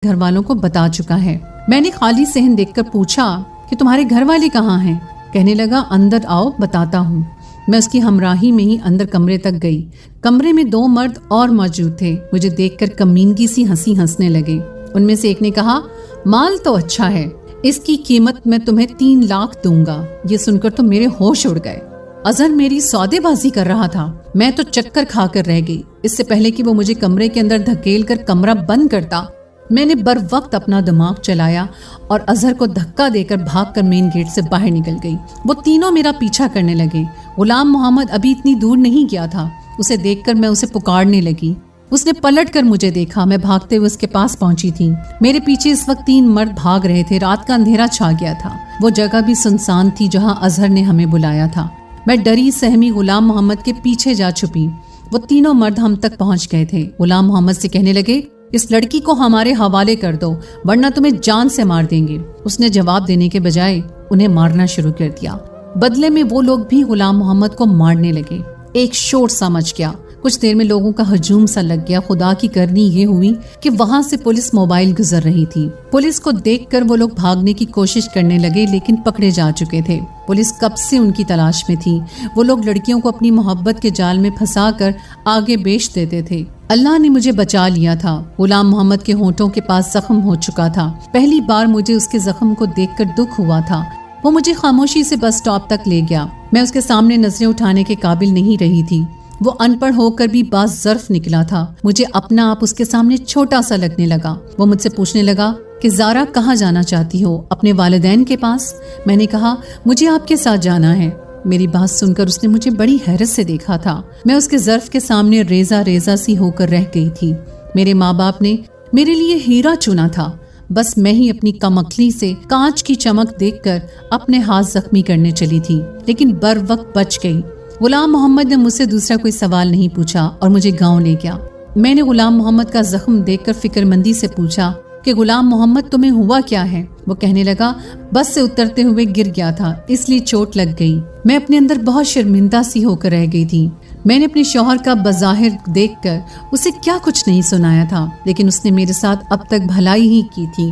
گھر والوں کو بتا چکا ہے۔ میں نے خالی صحن دیکھ کر پوچھا کہ تمہارے گھر والے کہاں ہیں؟ کہنے لگا اندر آؤ بتاتا ہوں۔ میں اس کی ہمراہی میں ہی اندر کمرے تک گئی۔ کمرے میں 2 مرد اور موجود تھے۔ مجھے دیکھ کر کمینگی سی ہنسی ہنسنے لگے۔ ان میں سے ایک نے کہا مال تو اچھا ہے، اس کی قیمت میں تمہیں 3 لاکھ دوں گا۔ یہ سن کر تو میرے ہوش اڑ گئے۔ اظہر میری سودے بازی کر رہا تھا۔ میں تو چکر کھا کر رہ گئی۔ اس سے پہلے کہ وہ مجھے کمرے کے اندر دھکیل کر کمرہ بند کرتا، میں نے بر وقت اپنا دماغ چلایا اور اظہر کو دھکا دے کر بھاگ کر مین گیٹ سے باہر نکل گئی۔ وہ تینوں میرا پیچھا کرنے لگے۔ غلام محمد ابھی اتنی دور نہیں گیا تھا۔ اسے دیکھ کر میں اسے پکارنے لگی۔ اس نے پلٹ کر مجھے دیکھا۔ میں بھاگتے ہوئے اس کے پاس پہنچی تھی۔ میرے پیچھے اس وقت 3 مرد بھاگ رہے تھے۔ رات کا اندھیرا چھا گیا تھا۔ وہ جگہ بھی سنسان تھی جہاں اظہر نے ہمیں بلایا تھا۔ میں ڈری سہمی غلام محمد کے پیچھے جا چھپی۔ وہ تینوں مرد ہم تک پہنچ گئے تھے۔ غلام محمد سے کہنے لگے اس لڑکی کو ہمارے حوالے کر دو ورنہ تمہیں جان سے مار دیں گے۔ اس نے جواب دینے کے بجائے انہیں مارنا شروع کر دیا۔ بدلے میں وہ لوگ بھی غلام محمد کو مارنے لگے۔ ایک شور سا مچ گیا۔ کچھ دیر میں لوگوں کا ہجوم سا لگ گیا۔ خدا کی کرنی یہ ہوئی کہ وہاں سے پولیس موبائل گزر رہی تھی۔ پولیس کو دیکھ کر وہ لوگ بھاگنے کی کوشش کرنے لگے لیکن پکڑے جا چکے تھے۔ پولیس کب سے ان کی تلاش میں تھی۔ وہ لوگ لڑکیوں کو اپنی محبت کے جال میں پھنسا کر آگے بیچ دیتے تھے۔ اللہ نے مجھے بچا لیا تھا۔ غلام محمد کے ہونٹوں کے پاس زخم ہو چکا تھا۔ پہلی بار مجھے اس کے زخم کو دیکھ کر دکھ ہوا تھا۔ وہ مجھے خاموشی سے بس اسٹاپ تک لے گیا۔ میں اس کے سامنے نظریں اٹھانے کے قابل نہیں رہی تھی۔ وہ ان پڑھ ہو کر بھی باز ظرف نکلا تھا۔ مجھے اپنا آپ اس کے سامنے چھوٹا سا لگنے لگا۔ وہ مجھ سے پوچھنے لگا کہ زارا کہاں جانا چاہتی ہو؟ اپنے والدین کے پاس؟ میں نے کہا مجھے آپ کے ساتھ جانا ہے۔ میری بات سن کر اس نے مجھے بڑی حیرت سے دیکھا تھا۔ میں اس کے ظرف کے سامنے ریزہ ریزہ سی ہو کر رہ گئی تھی۔ میرے ماں باپ نے میرے لیے ہیرا چنا تھا، بس میں ہی اپنی کم عقلی سے کانچ کی چمک دیکھ کر اپنے ہاتھ زخمی کرنے چلی تھی، لیکن بر وقت بچ گئی۔ غلام محمد نے مجھ سے دوسرا کوئی سوال نہیں پوچھا اور مجھے گاؤں لے گیا۔ میں نے غلام محمد کا زخم دیکھ کر فکر مندی سے پوچھا کہ غلام محمد تمہیں ہوا کیا ہے؟ وہ کہنے لگا بس سے اترتے ہوئے گر گیا تھا اس لیے چوٹ لگ گئی۔ میں اپنے اندر بہت شرمندہ سی ہو کر رہ گئی تھی۔ میں نے اپنے شوہر کا بظاہر دیکھ کر اسے کیا کچھ نہیں سنایا تھا، لیکن اس نے میرے ساتھ اب تک بھلائی ہی کی تھی۔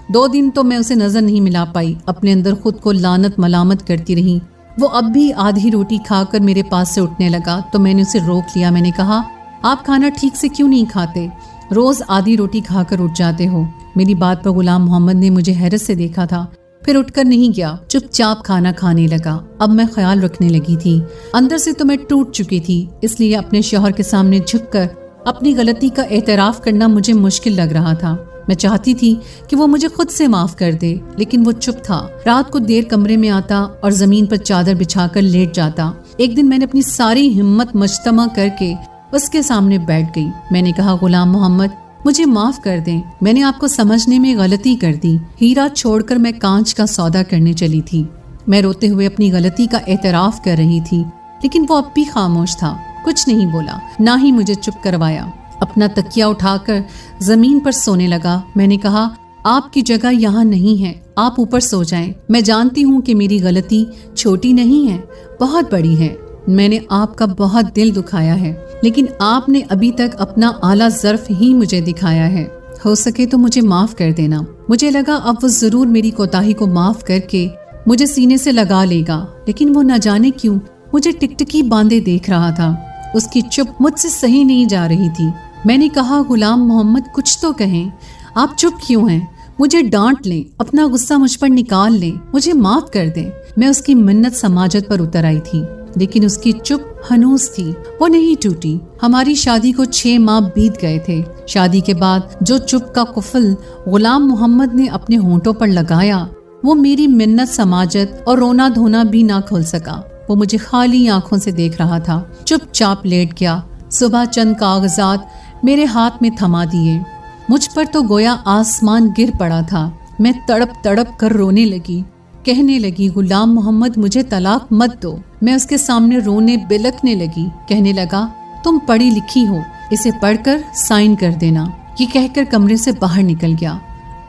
2 دن تو میں اسے نظر نہیں ملا پائی، اپنے اندر خود کو لعنت ملامت کرتی رہی۔ وہ اب بھی آدھی روٹی کھا کر میرے پاس سے اٹھنے لگا تو میں نے اسے روک لیا۔ میں نے کہا آپ کھانا ٹھیک سے کیوں نہیں کھاتے؟ روز آدھی روٹی کھا کر اٹھ جاتے ہو۔ میری بات پر غلام محمد نے مجھے حیرت سے دیکھا تھا، پھر اٹھ کر نہیں گیا، چپ چاپ کھانا کھانے لگا۔ اب میں خیال رکھنے لگی تھی، اندر سے تو میں ٹوٹ چکی تھی، اس لیے اپنے شوہر کے سامنے جھک کر اپنی غلطی کا اعتراف کرنا مجھے مشکل لگ رہا تھا۔ میں چاہتی تھی کہ وہ مجھے خود سے معاف کر دے، لیکن وہ چپ تھا۔ رات کو دیر کمرے میں آتا اور زمین پر چادر بچھا کر لیٹ جاتا۔ ایک دن میں نے اپنی ساری ہمت مجتمع کر کے اس کے سامنے بیٹھ گئی۔ میں نے کہا غلام محمد مجھے معاف کر دیں، میں نے آپ کو سمجھنے میں غلطی کر دی۔ ہیرا چھوڑ کر میں کانچ کا سودا کرنے چلی تھی۔ میں روتے ہوئے اپنی غلطی کا اعتراف کر رہی تھی، لیکن وہ اب بھی خاموش تھا، کچھ نہیں بولا، نہ ہی مجھے چپ کروایا۔ اپنا تکیہ اٹھا کر زمین پر سونے لگا۔ میں نے کہا آپ کی جگہ یہاں نہیں ہے، آپ اوپر سو جائیں۔ میں جانتی ہوں کہ میری غلطی چھوٹی نہیں ہے، بہت بڑی ہے۔ میں نے آپ کا بہت دل دکھایا ہے، لیکن آپ نے ابھی تک اپنا اعلیٰ ظرف ہی مجھے دکھایا ہے۔ ہو سکے تو مجھے معاف کر دینا۔ مجھے لگا اب وہ ضرور میری کوتاہی کو معاف کر کے مجھے سینے سے لگا لے گا، لیکن وہ نہ جانے کیوں مجھے ٹکٹکی باندھے دیکھ رہا تھا۔ اس کی چپ مجھ سے صحیح نہیں جا رہی تھی۔ میں نے کہا غلام محمد کچھ تو کہیں، آپ چپ کیوں ہیں؟ مجھے ڈانٹ لیں، اپنا غصہ مجھ پر نکال لیں، مجھے معاف کر دیں۔ میں اس کی منت سماجت پر اتر آئی تھی، لیکن اس کی چپ ہنوز تھی، وہ نہیں ٹوٹی۔ ہماری شادی کو 6 ماہ بیت گئے تھے۔ شادی کے بعد جو چپ کا قفل غلام محمد نے اپنے ہونٹوں پر لگایا، وہ میری منت سماجت اور رونا دھونا بھی نہ کھول سکا۔ وہ مجھے خالی آنکھوں سے دیکھ رہا تھا، چپ چاپ لیٹ گیا۔ صبح چند کاغذات میرے ہاتھ میں تھما دیے۔ مجھ پر تو گویا آسمان گر پڑا تھا۔ میں تڑپ تڑپ کر رونے لگی، کہنے لگی غلام محمد مجھے طلاق مت دو۔ میں اس کے سامنے رونے بلکنے لگی، کہنے لگا تم پڑھی لکھی ہو، اسے پڑھ کر سائن کر دینا۔ یہ کہہ کر کمرے سے باہر نکل گیا۔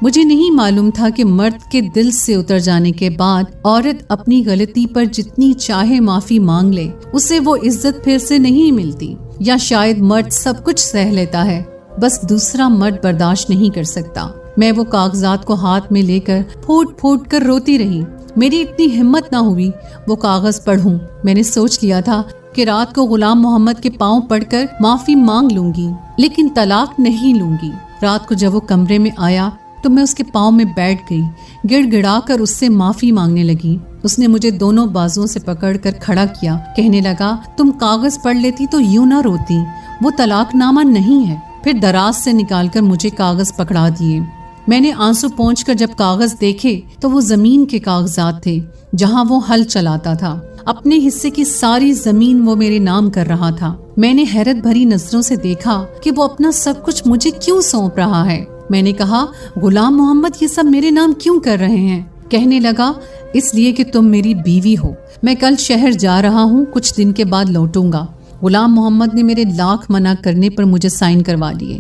مجھے نہیں معلوم تھا کہ مرد کے دل سے اتر جانے کے بعد عورت اپنی غلطی پر جتنی چاہے معافی مانگ لے، اسے وہ عزت پھر سے نہیں ملتی، یا شاید مرد سب کچھ سہ لیتا ہے، بس دوسرا مرد برداشت نہیں کر سکتا۔ میں وہ کاغذات کو ہاتھ میں لے کر پھوٹ پھوٹ کر روتی رہی۔ میری اتنی ہمت نہ ہوئی وہ کاغذ پڑھوں۔ میں نے سوچ لیا تھا کہ رات کو غلام محمد کے پاؤں پڑھ کر معافی مانگ لوں گی، لیکن طلاق نہیں لوں گی۔ رات کو جب وہ کمرے میں آیا تو میں اس کے پاؤں میں بیٹھ گئی، گڑ گڑا کر اس سے معافی مانگنے لگی۔ اس نے مجھے دونوں بازوؤں سے پکڑ کر کھڑا کیا، کہنے لگا تم کاغذ پڑھ لیتی تو یوں نہ روتی، وہ طلاق نامہ نہیں ہے۔ پھر دراز سے نکال کر مجھے کاغذ پکڑا دیے۔ میں نے آنسو پہنچ کر جب کاغذ دیکھے تو وہ زمین کے کاغذات تھے جہاں وہ ہل چلاتا تھا۔ اپنے حصے کی ساری زمین وہ میرے نام کر رہا تھا۔ میں نے حیرت بھری نظروں سے دیکھا کہ وہ اپنا سب کچھ مجھے کیوں سونپ رہا ہے۔ میں نے کہا غلام محمد یہ سب میرے نام کیوں کر رہے ہیں؟ کہنے لگا اس لیے کہ تم میری بیوی ہو، میں کل شہر جا رہا ہوں، کچھ دن کے بعد لوٹوں گا۔ غلام محمد نے میرے لاکھ منع کرنے پر مجھے سائن کروا لیے۔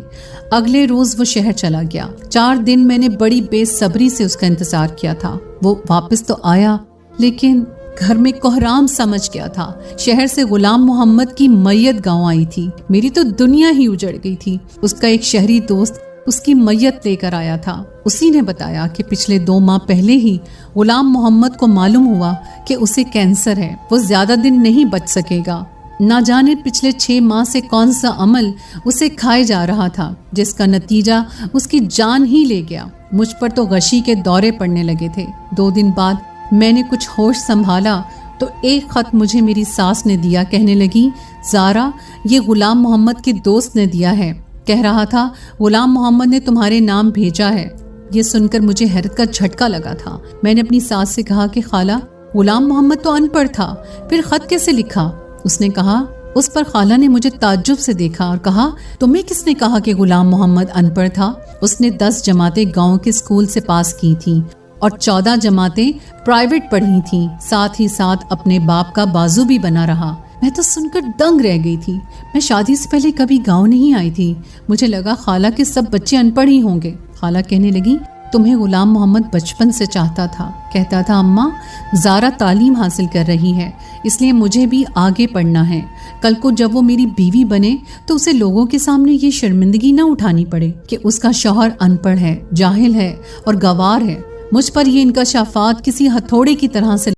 اگلے روز وہ شہر چلا گیا۔ 4 دن میں نے بڑی بے صبری سے اس کا انتظار کیا تھا۔ وہ واپس تو آیا لیکن گھر میں کوہرام سمجھ گیا تھا۔ شہر سے غلام محمد کی میت گاؤں آئی تھی۔ میری تو دنیا ہی اجڑ گئی تھی۔ اس کا ایک شہری دوست اس کی میت لے کر آیا تھا۔ اسی نے بتایا کہ پچھلے 2 ماہ پہلے ہی غلام محمد کو معلوم ہوا کہ اسے کینسر ہے، وہ زیادہ دن نہیں بچ سکے گا۔ نہ جانے پچھلے 6 ماہ سے کون سا عمل اسے کھائے جا رہا تھا جس کا نتیجہ اس کی جان ہی لے گیا۔ مجھ پر تو غشی کے دورے پڑنے لگے تھے۔ 2 دن بعد میں نے کچھ ہوش سنبھالا تو ایک خط مجھے میری ساس نے دیا۔ کہنے لگی زارا یہ غلام محمد کے دوست نے دیا ہے، کہہ رہا تھا غلام محمد نے تمہارے نام بھیجا ہے۔ یہ سن کر مجھے حیرت کا جھٹکا لگا تھا۔ میں نے اپنی ساس سے کہا کہ خالہ غلام محمد تو ان پڑھ تھا، پھر خط کیسے لکھا؟ اس نے کہا اس پر خالہ نے مجھے تعجب سے دیکھا اور کہا تمہیں کس نے کہا کہ غلام محمد ان پڑھ تھا؟ اس نے 10 جماعتیں گاؤں کے اسکول سے پاس کی تھیں اور 14 جماعتیں پرائیویٹ پڑھی تھیں، ساتھ ہی ساتھ اپنے باپ کا بازو بھی بنا رہا۔ میں تو سن کر دنگ رہ گئی تھی۔ میں شادی سے پہلے کبھی گاؤں نہیں آئی تھی، مجھے لگا خالہ کے سب بچے ان پڑھ ہی ہوں گے۔ خالہ کہنے لگی تمہیں غلام محمد بچپن سے چاہتا تھا، کہتا تھا اماں زارا تعلیم حاصل کر رہی ہے اس لیے مجھے بھی آگے پڑھنا ہے، کل کو جب وہ میری بیوی بنے تو اسے لوگوں کے سامنے یہ شرمندگی نہ اٹھانی پڑے کہ اس کا شوہر ان پڑھ ہے، جاہل ہے اور گوار ہے۔ مجھ پر یہ انکشافات کسی ہتھوڑے کی طرح سے